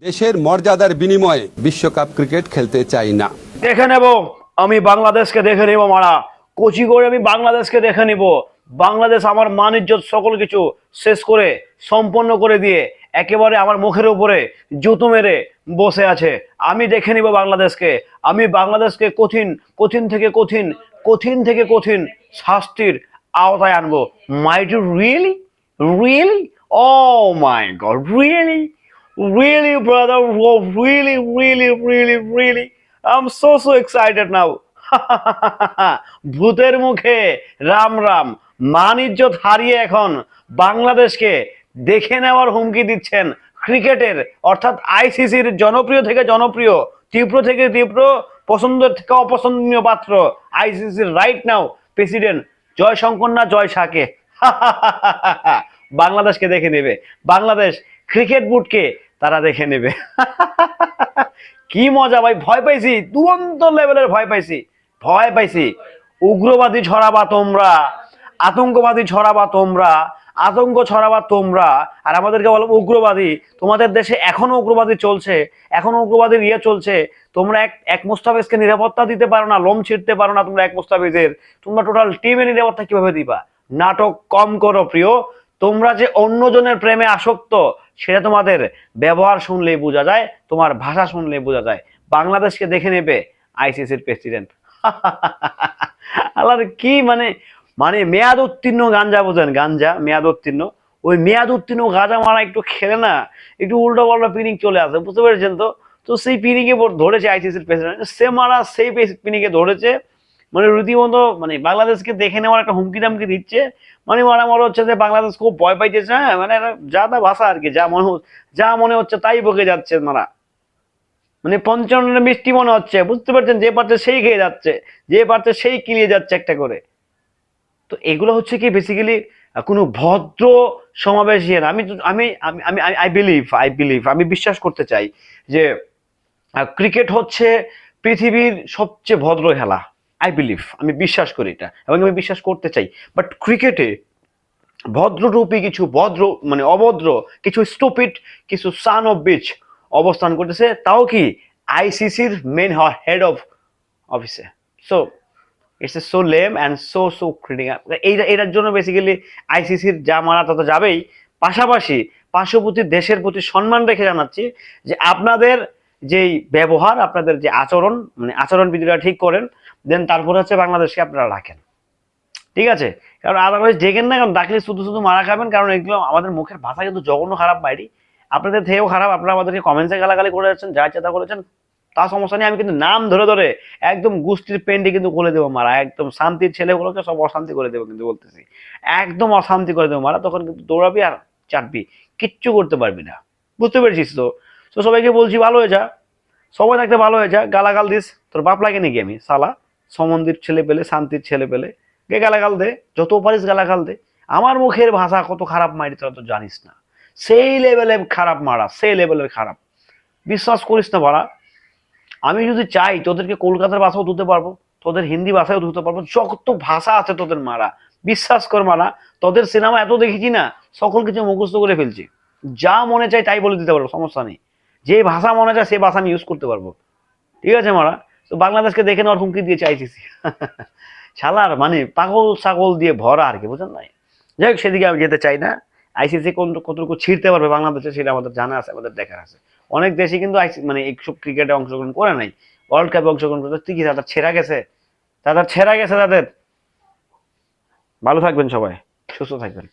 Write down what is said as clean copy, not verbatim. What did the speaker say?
দেশের মর্যাদার বিনিময়ে বিশ্বকাপ ক্রিকেট খেলতে চাই না। দেখে নেব, আমি বাংলাদেশকে দেখে নেব মারা, কোচি করে আমি বাংলাদেশকে দেখে নেব। বাংলাদেশ আমার মান ইজ্জত সকল কিছু শেষ করে সম্পন্ন করে দিয়ে একেবারে আমার মুখের উপরে জুতো মেরে বসে আছে। আমি দেখে নিব বাংলাদেশকে, আমি বাংলাদেশকে কঠিন কঠিন থেকে কঠিন কঠিন থেকে কঠিন শাস্তির আওতায় আনবো। Might you really really oh my god really really brother, oh, really I'm so excited now. ভূতের মুখে রাম রাম, মান ইজ্জত হারিয়ে এখন বাংলাদেশকে দেখে নেওয়ার হুমকি দিচ্ছেন ক্রিকেটের অর্থাৎ আইসিসির জনপ্রিয় থেকে জনপ্রিয়, তীব্র থেকে তীব্র, পছন্দের থেকে অপছন্দনীয় পাত্র আইসিসির রাইট নাও প্রেসিডেন্ট জয়শঙ্কর না জয় শাকে বাংলাদেশকে দেখে নেবে। বাংলাদেশ ক্রিকেট বোর্ডকে তারা দেখে নেবে। কি মজা ভাই, ভয় পাইছি, দুরন্ত লেভেলের ভয় পাইছি। উগ্রবাদী ছড়াবা তোমরা, আতঙ্কবাদী ছড়াবা তোমরা, আতঙ্ক ছড়াবা তোমরা, আর আমাদেরকে বলো উগ্রবাদী। তোমাদের দেশে এখনো উগ্রবাদী চলছে, এখনো উগ্রবাদীর চলছে। তোমরা এক মোস্তাফিজকে নিরাপত্তা দিতে পারো না, লোম ছিঁড়তে পারো না তোমরা এক মোস্তাফিজের, তোমরা টোটাল টিমের নিরাপত্তা কিভাবে দিবা? নাটক কম করো প্রিয়। তোমরা যে অন্যজনের প্রেমে আসক্ত সেটা তোমাদের ব্যবহার শুনলেই বোঝা যায়, তোমার ভাষা শুনলেই বোঝা যায়। বাংলাদেশকে দেখে নেবে আইসিসির প্রেসিডেন্ট। আল্লাহর কি মানে মানে মেয়াদ উত্তীর্ণ গাঞ্জা বোঝেন, গাঞ্জা মেয়াদ উত্তীর্ণ, ওই মেয়াদ উত্তীর্ণ গাঁজা মারা একটু খেলে না একটু উল্টো পাল্টা পিনিক চলে আসে, বুঝতে পেরেছেন তো? তো সেই পিনিকে ধরেছে আইসিসির প্রেসিডেন্ট, সে মারা সেই পিনিকে ধরেছে, মানে রীতিমতো মানে বাংলাদেশকে দেখে নেওয়ার একটা হুমকি দামকি দিচ্ছে। মানে মারা মনে হচ্ছে যে বাংলাদেশ খুব ভয় পাইতেছে। হ্যাঁ, মানে যা তা ভাষা আর কি, যা মনে হচ্ছে তাই বকে যাচ্ছে মারা, মানে পঞ্চান্ন মিষ্টি মনে হচ্ছে, বুঝতে পারছেন? যে পারছে সেই খেয়ে যাচ্ছে, যে পারছে সেই কিলিয়ে যাচ্ছে একটা করে। তো এগুলো হচ্ছে কি বেসিক্যালি কোনো ভদ্র সমাবেশ ইয়ে না। আমি আমি আমি আই বিলিভ আমি বিশ্বাস করতে চাই যে ক্রিকেট হচ্ছে পৃথিবীর সবচেয়ে ভদ্র খেলা। আমি বিশ্বাস করি এটা এবং আমি বিশ্বাস করতে চাই। বাট ক্রিকেটে ভদ্ররূপী কিছু মানে অভদ্র কিছু স্টুপিড কিছু সান অফ বিচ অবস্থান করতেছে, তাও কি আইসিসির মেন হেড অফ অফিসে। So it's so lame and so critical. এটার জন্য বেসিক্যালি আইসিসির যা মারা তত যাবেই। পাশাপাশি পার্শ্ববর্তী দেশের প্রতি সম্মান রেখে জানাচ্ছি যে আপনাদের যেই ব্যবহার, আপনাদের যে আচরণ, মানে আচরণবিধিটা ঠিক করেন, দেন তারপর হচ্ছে বাংলাদেশকে আপনারা রাখেন, ঠিক আছে? কারণ আদারওয়াইজ দেখেন না, কারণ ডাকলে শুধু মারা খাবেন। কারণ এগুলো আমাদের মুখের ভাষা কিন্তু জঘন্য খারাপ বাইরে, আপনাদের থেকেও খারাপ। আপনারা আমাদেরকে কমেন্টসে গালাগালি করে যাচ্ছেন, যা চেতা করেছেন, তা সমস্যা নেই। আমি কিন্তু নাম ধরে ধরে একদম গুষ্টির পেন্ডি কিন্তু করে দেবো মারা, একদম শান্তির ছেলেগুলোকে সব অশান্তি করে দেবো, কিন্তু বলতেছি একদম অশান্তি করে দেবো মারা। তখন কিন্তু দৌড়াবি আর চাটবি, কিচ্ছু করতে পারবি না, বুঝতে পেরেছিস তো? তো সবাইকে বলছি ভালো হয়ে যা, সবাই থাকতে ভালো হয়ে যা। গালাগাল দিস, তোর বাপ লাগে নাকি? আমি সালা সমন্দির ছেলে পেলে, শান্তির ছেলে পেলে, গে গালাগাল দে, যত পারিস গালাগাল দে। আমার মুখের ভাষা কত খারাপ মারি তোরা তো জানিস না, সেই লেভেলের খারাপ মারা, সেই লেভেলের খারাপ। বিশ্বাস করিস না মারা, আমি যদি চাই তোদেরকে কলকাতার ভাষাও ধুতে পারবো, তোদের হিন্দি ভাষাও ধুতে পারবো, যত ভাষা আছে তোদের মারা। বিশ্বাস কর মারা, তোদের সিনেমা এত দেখেছি না, সকল কিছু মুখস্থ করে ফেলছি, যা মনে চাই তাই বলে দিতে পারবো, সমস্যা নেই। যে ভাষা মনে চায় সেই ভাষা আমি ইউজ করতে পারবো, ঠিক আছে মারা? তো বাংলাদেশকে দেখে নেওয়ার হুমকি দিয়ে চাইছিস। শালার মানে পাগল ছাগল দিয়ে ভরা আর কি, বুঝলেন নাই? যাই হোক, সেদিকে আমি যেতে চাই না। আইসিসি কতটুকু ছিঁড়তে পারবে বাংলাদেশে সেটা আমাদের জানা আছে, আমাদের দেখার আছে। অনেক দেশই কিন্তু মানে এইসব ক্রিকেটে অংশগ্রহণ করে নাই, ওয়ার্ল্ড কাপে অংশগ্রহণ করতে। তুই কি তাদের ছেঁড়া গেছে, তাদের। ভালো থাকবেন সবাই, সুস্থ থাকবেন।